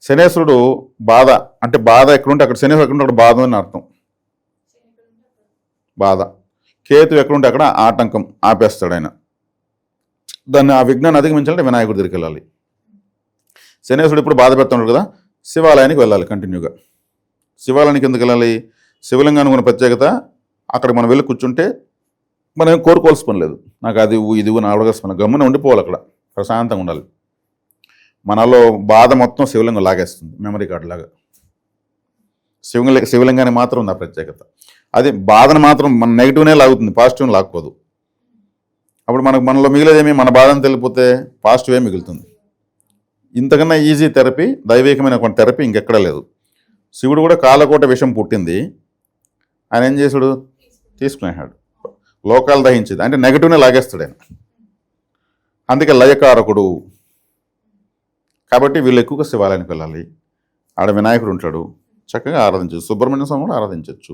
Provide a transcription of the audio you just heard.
శనేశ్వరుడు బాధ అంటే బాధ ఎక్కడుంటే అక్కడ శనేశ్వరుడు ఎక్కడుంటే అక్కడ బాధ అని అర్థం. బాధ. కేతు ఎక్కడుంటే అక్కడ ఆటంకం, ఆపేస్తాడు ఆయన. దాన్ని ఆ విఘ్నాన్ని అధిగమించాలంటే వినాయకుడి దగ్గరికి వెళ్ళాలి. శనేశ్వరుడు ఇప్పుడు బాధ పెడుతున్నాడు కదా, శివాలయానికి వెళ్ళాలి కంటిన్యూగా. శివాలయానికి ఎందుకు వెళ్ళాలి? శివలింగానికి ఉన్న ప్రత్యేకత, అక్కడికి మనం వెళ్ళి కూర్చుంటే మనం ఏం కోరుకోవాల్సిన పని లేదు. నాకు అది ఇది నా అడగాల్సిన పని, గమ్మున ఉండిపోవాలి, అక్కడ ప్రశాంతంగా ఉండాలి. మనలో బాధ మొత్తం శివలింగం లాగేస్తుంది, మెమరీ కార్డు లాగా. శివలింగానికి మాత్రం ఉంది ఆ ప్రత్యేకత. అది బాధను మాత్రం మన నెగిటివ్నే లాగుతుంది, పాజిటివ్ని లాక్కోదు. అప్పుడు మనలో మిగిలేదేమి, మన బాధను తెలిపితే పాజిటివే మిగులుతుంది. ఇంతకన్నా ఈజీ థెరపీ, దైవికమైన ఒక థెరపీ ఇంకెక్కడా లేదు. శివుడు కూడా కాలకోట విషం పుట్టింది, ఆయన ఏం చేశాడు? తీసుకునేసాడు. లోకాలు దహించింది అంటే నెగిటివ్నే లాగేస్తాడు ఆయన. అందుకే లయకారకుడు. కాబట్టి వీళ్ళు ఎక్కువగా శివాలయానికి వెళ్ళాలి. ఆడ వినాయకుడు ఉంటాడు, చక్కగా ఆరాధించవచ్చు. సుబ్రహ్మణ్య స్వామి కూడా ఆరాధించవచ్చు.